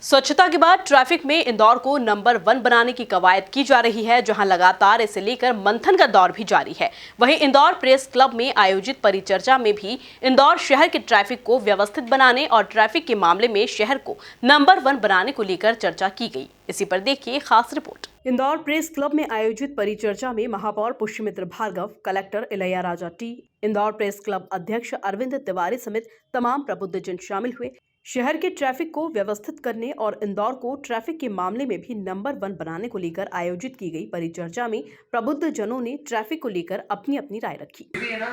स्वच्छता के बाद ट्रैफिक में इंदौर को नंबर 1 बनाने की कवायद की जा रही है, जहां लगातार इसे लेकर मंथन का दौर भी जारी है। वहीं इंदौर प्रेस क्लब में आयोजित परिचर्चा में भी इंदौर शहर के ट्रैफिक को व्यवस्थित बनाने और ट्रैफिक के मामले में शहर को नंबर 1 बनाने को लेकर चर्चा की गई। इसी पर देखिए खास रिपोर्ट। इंदौर प्रेस क्लब में आयोजित परिचर्चा में महापौर Pushyamitra Bhargava, collector Ilaiyaraja T, Indore press club अध्यक्ष अरविंद तिवारी समेत तमाम प्रबुद्धजन शामिल हुए। शहर के ट्रैफिक को व्यवस्थित करने और इंदौर को ट्रैफिक के मामले में भी नंबर 1 बनाने को लेकर आयोजित की गई परिचर्चा में प्रबुद्ध जनों ने ट्रैफिक को लेकर अपनी अपनी राय रखी। भी है ना,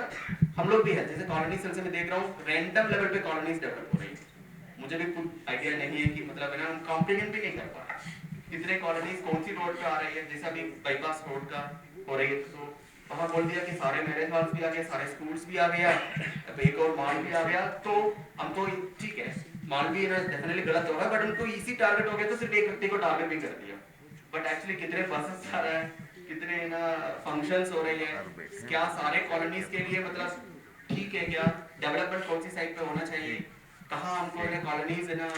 हम लोग भी है, जैसे कॉलोनी सेल से मैं देख रहा हूँ रैंडम लेवल पे कॉलोनीज डेवलप हो रही है। मुझे भी कुछ आइडिया नहीं है कि मतलब है ना, हम कॉम्प्रिहेंड भी नहीं कर पा रहे कितने कॉलोनीज कौन सी रोड पे आ रही है। जैसे अभी बाईपास रोड का हो रही है, तो वहाँ बोल दिया कि सारे मैरिज हॉल्स भी आ गए, सारे स्कूल्स भी आ गया, एक और मॉल भी आ गया। तो हमको ठीक है, मॉल भी ना डेफिनेटली गलत होगा, बट उनको इजी टारगेट हो गया तो सिर्फ एक व्यक्ति को टारगेट भी कर दिया। बट एक्चुअली कितने बसेस आ रहा है, कितने ना फंक्शंस हो रहे हैं, क्या सारे कॉलोनीज के लिए मतलब ठीक है क्या, डेवलपमेंट कौन सी साइड पे होना चाहिए, कहाँ हमको ना कॉलोनीज है ना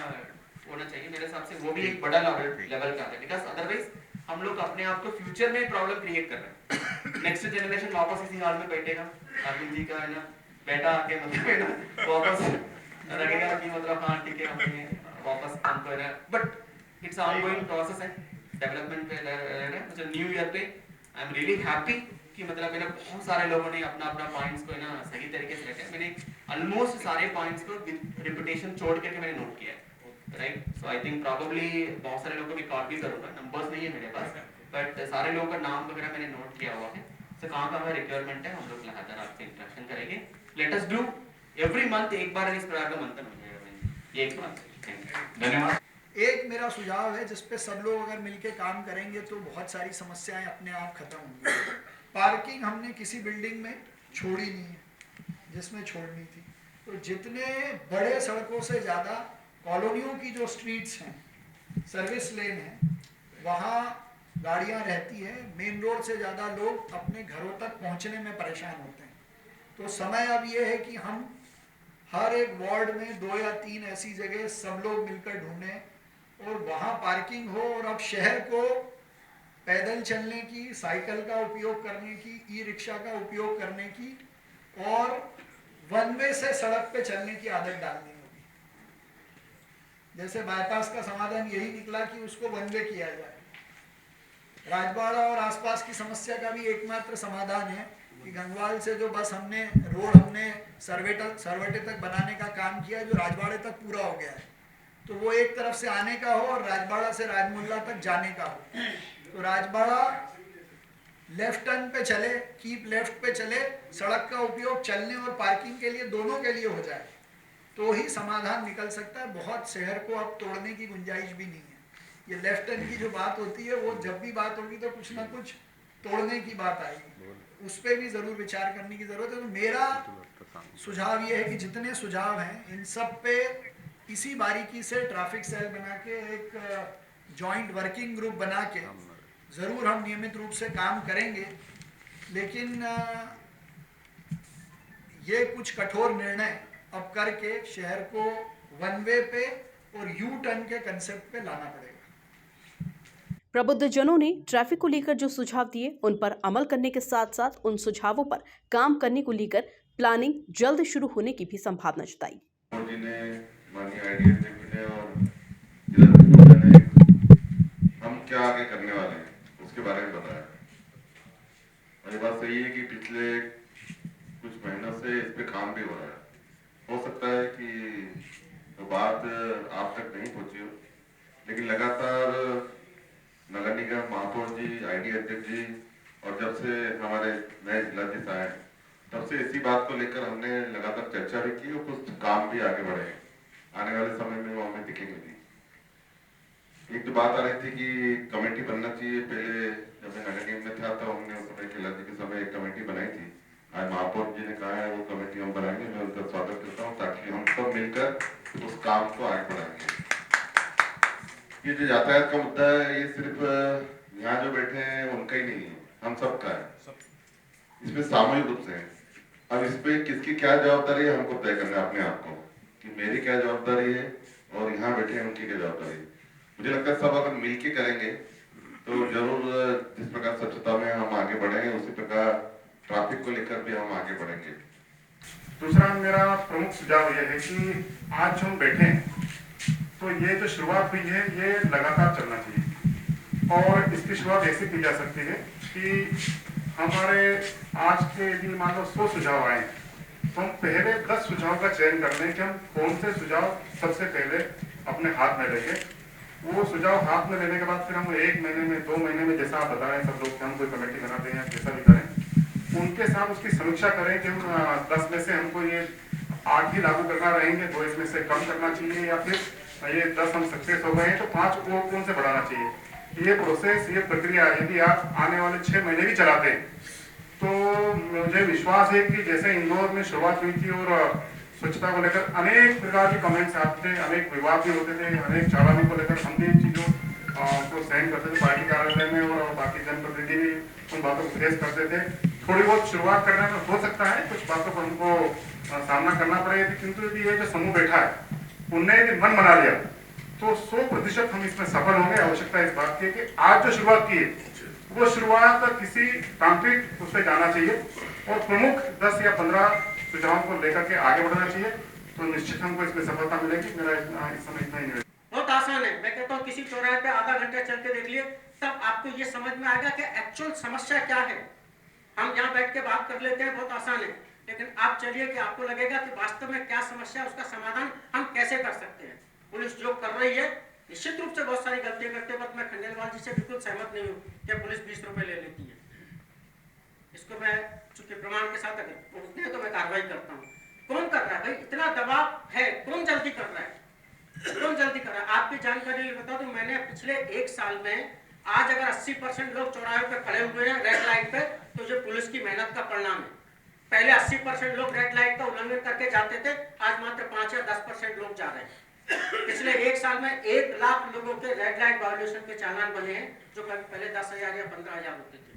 होना चाहिए। मेरे हिसाब से वो भी एक बड़ा लेवल का है, बिकॉज अदरवाइज हम लोग अपने आप को फ्यूचर में प्रॉब्लम क्रिएट कर रहे हैं। नेक्स्ट जनरेशन वापस इसी हाल में बैठेगा, अरविंद जी का है ना बेटा आके मतलब है ना वापस लगेगा कि मतलब हाँ ठीक है हमने वापस हमको है ना, बट इट्स ऑनगोइंग प्रोसेस है डेवलपमेंट पे मतलब न्यू ईयर पे आई एम रियली हैप्पी कि मतलब मैंने बहुत सारे लोगों ने अपना अपना पॉइंट्स को ना सही तरीके से रखे। मैंने ऑलमोस्ट सारे पॉइंट्स को रिपीटेशन छोड़ करके मैंने नोट किया है, right. So I think probably बहुत सारे लोगों को मैं कॉल भी करूंगा, नंबर्स नहीं है मेरे पास, बट सारे लोगों का नाम वगैरह मैंने नोट किया हुआ है। सो कहाँ कहाँ रिक्वायरमेंट है हम लोग लगातार आपसे इंटरेक्शन करेंगे। Let us do every month एक बार इस प्रकार का मंथन हो जाएगा। एक बार धन्यवाद। एक मेरा सुझाव है जिस पे सब लोग अगर मिलके काम करेंगे तो बहुत सारी समस्याएं अपने आप खत्म होंगी। पार्किंग हमने किसी बिल्डिंग में छोड़ी नहीं है जिसमें छोड़नी थी, तो जितने बड़े सड़कों से ज़्यादा कॉलोनियों की जो स्ट्रीट्स हैं, सर्विस लेन है, वहाँ गाड़ियाँ रहती है। मेन रोड से ज़्यादा लोग अपने घरों तक पहुँचने में परेशान होते हैं। तो समय अब ये है कि हम हर एक वार्ड में 2 या 3 ऐसी जगह सब लोग मिलकर ढूंढें और वहाँ पार्किंग हो। और अब शहर को पैदल चलने की, साइकिल का उपयोग करने की, ई रिक्शा का उपयोग करने की और वन वे से सड़क पे चलने की आदत डालनी होगी। जैसे बाईपास का समाधान यही निकला कि उसको वन वे किया जाए। राजबाड़ा और आसपास की समस्या का भी एकमात्र समाधान है कि गंगवाल से जो बस हमने सरवेटे तक बनाने का काम किया, जो राजबाड़े तक पूरा हो गया है, तो वो एक तरफ से आने का हो और राजबाड़ा से राजमुल्ला तक जाने का हो। तो राजबाड़ा लेफ्ट टर्न पे चले, कीप लेफ्ट पे चले, सड़क का उपयोग चलने और पार्किंग के लिए, दोनों के लिए हो जाए, तो ही समाधान निकल सकता है। बहुत शहर को अब तोड़ने की गुंजाइश भी नहीं है। ये लेफ्ट टर्न की जो बात होती है, वो जब भी बात होगी तो कुछ ना कुछ तोड़ने की बात आएगी, उस पर भी जरूर विचार करने की जरूरत है। तो मेरा सुझाव ये है कि जितने सुझाव हैं इन सब पे इसी बारीकी से ट्रैफिक सेल बना के, एक जॉइंट वर्किंग ग्रुप बना के जरूर हम नियमित रूप से काम करेंगे। लेकिन ये कुछ कठोर निर्णय अब करके शहर को वन वे पे और यू टर्न के कंसेप्ट पे लाना पड़ेगा। प्रबुद्ध जनों ने ट्रैफिक को लेकर जो सुझाव दिए उन पर अमल करने के साथ साथ उन सुझावों पर काम करने को लेकर प्लानिंग जल्द शुरू होने की भी संभावना जताई। हम क्या आगे करने वाले हैं उसके बारे में बताया। और ये बात सही है कि पिछले कुछ महीनों से इस पे काम भी हो रहा है। हो सकता है कि तो बात आप तक नहीं पहुंची हो, लेकिन लगातार नगर निगम महापौर जी, आईडी अध्यक्ष जी और जब से हमारे नए जिलाधीश आए तब से इसी बात को लेकर हमने लगातार चर्चा भी की और कुछ काम भी आगे बढ़े। आने वाले समय में वो हमें दिखेंगे भी। एक तो बात आ रही थी कि कमेटी बनना चाहिए। पहले जब मैं नगर निगम में था तो हमने उस समय खिलाड़ी के समय एक कमेटी बनाई थी। आज महापौर जी ने कहा है वो कमेटी हम बनाएंगे। मैं उनका स्वागत करता हूँ ताकि हम सब मिलकर उस काम को आगे बढ़ाएंगे। ये जो यातायात का मुद्दा है, ये सिर्फ यहाँ जो बैठे हैं उनका ही नहीं है, हम सबका है। इसमें सामूहिक रूप से है। अब इस पे किसकी क्या जवाबदारी है हमको तय करना है अपने आप को, कि मेरी क्या जवाबदारी है और यहाँ बैठे हैं उनकी क्या जवाबदारी है। मुझे लगता है सब अगर मिलके करेंगे तो जरूर जिस प्रकार स्वच्छता में हम आगे बढ़ेंगे उसी प्रकार ट्रैफिक को लेकर भी हम आगे बढ़ेंगे। दूसरा मेरा प्रमुख सुझाव यह है कि आज जो हम बैठे हैं तो ये जो शुरुआत हुई है ये लगातार चलना चाहिए और इसकी शुरुआत ऐसे की जा सकती है कि हमारे आज के यदि मान लो 100 सुझाव आए तो हम पहले 10 सुझाव का चयन कर लें कि हम कौन से सुझाव सबसे पहले अपने हाथ में लेंगे। वो सुझाव हाथ में लेने के बाद फिर हम 1 महीने में 2 महीने में जैसा आप बता रहे हैं सब लोग हम कोई कमेटी बनाते हैं जैसा भी करें उनके साथ उसकी समीक्षा करें कि हम 10 में से हमको ये 8 ही लागू करना रहेंगे, 2 इसमें से कम करना चाहिए या फिर ये 10 हम सक्सेस हो गए हैं तो 5 को कौन से बढ़ाना चाहिए। ये प्रोसेस ये प्रक्रिया यदि आप आने वाले 6 महीने भी चलाते हैं तो मुझे विश्वास है कि जैसे इंदौर में शुरुआत हुई थी और स्वच्छता को लेकर अनेक प्रकार के कमेंट्स आते थे, अनेक विवाद भी होते थे, अनेक चालानी को लेकर हम भी इन चीज़ों को सहन करते थे पार्टी कार्यालय में और बाकी जनप्रतिनिधि भी उन बातों को फेस करते थे। थोड़ी बहुत शुरुआत करने में हो सकता है कुछ बातों को हमको सामना करना पड़ेगा, किंतु यदि ये जो समूह बैठा है उनने यदि मन बना लिया तो 100% हम इसमें सफल होंगे। आवश्यकता इस बात की कि आज जो शुरुआत की है वो शुरुआत किसी तांत्रिक उससे जाना चाहिए और प्रमुख 10 या 15 सुझावों को लेकर के आगे बढ़ना चाहिए तो निश्चित हमको इसमें सफलता मिलेगी। मेरा इस समय इतना ही है। बहुत आसान है, मैं कहता हूँ किसी चौराहे पे आधा घंटा चल के देख लिए तब आपको ये समझ में आएगा कि एक्चुअल समस्या क्या है। हम यहाँ बैठ के बात कर लेते हैं, बहुत आसान है, लेकिन आप चलिए कि आपको लगेगा कि वास्तव में क्या समस्या है, उसका समाधान हम कैसे कर सकते हैं। पुलिस जो कर रही है निश्चित रूप से बहुत सारी गलतियां करते वक्त मैं खंडेलवाल जी से बिल्कुल सहमत नहीं हूँ कि पुलिस 20 रुपए ले लेती है। इसको मैं चूंकि प्रमाण के साथ अगर पहुंचते हैं तो मैं कार्रवाई करता हूँ। कौन कर रहा है भाई, इतना दबाव है, कौन जल्दी कर रहा है, कौन जल्दी कर रहा है। आपकी जानकारी लिए बता दूं, मैंने पिछले 1 साल में आज अगर 80% लोग चौराहे पे खड़े हुए हैं रेड लाइट पे तो जो पुलिस की मेहनत का परिणाम है। पहले 80% लोग रेड लाइट का उल्लंघन करके जाते थे, आज मात्र 5 या 10% लोग जा रहे हैं। पिछले 1 साल में 1 लाख लोगों के रेड लाइट वायोलेशन के चालान बने हैं जो कभी पहले 10,000 या 15,000 होते थे।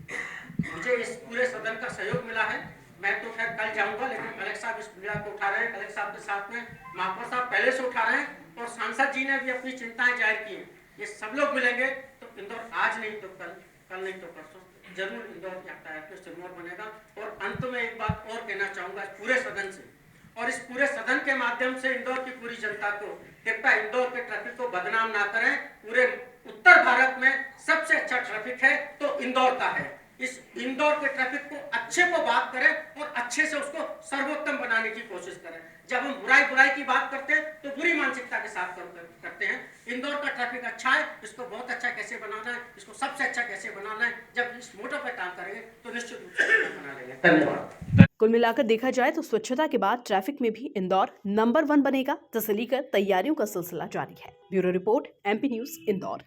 मुझे इस पूरे सदन का सहयोग मिला है। मैं तो खैर कल जाऊंगा, लेकिन कलेक्टर साहब इस पीड़ा को उठा रहे हैं, कलेक्टर साहब के साथ में महापौर साहब पहले से उठा रहे हैं और सांसद जी ने भी अपनी चिंताएं जाहिर की हैं। ये सब लोग मिलेंगे तो इंदौर आज नहीं तो कल नहीं तो परसों जरूर इंदौर यातायात में सिरमौर बनेगा। और अंत में एक बात और कहना चाहूंगा इस पूरे सदन से और इस पूरे सदन के माध्यम से इंदौर की पूरी जनता को, कृपया इंदौर के ट्रैफिक को बदनाम ना करें। पूरे उत्तर भारत में सबसे अच्छा ट्रैफिक है तो इंदौर का है। इस इंदौर के ट्रैफिक को अच्छे को बात करें और अच्छे से उसको सर्वोत्तम बनाने की कोशिश करें। जब हम बुराई की बात करते हैं तो बुरी मानसिकता के साथ करते हैं। इंदौर का ट्रैफिक अच्छा है, इसको बहुत अच्छा कैसे बनाना है, इसको सबसे अच्छा कैसे बनाना है, जब इस मोटर पर काम करेंगे तो निश्चित रूप से बना लेंगे। धन्यवाद। कुल मिलाकर देखा जाए तो स्वच्छता के बाद ट्रैफिक में भी इंदौर नंबर 1 बनेगा, जिसे लेकर तैयारियों का सिलसिला जारी है। Bureau report, MP news, Indore.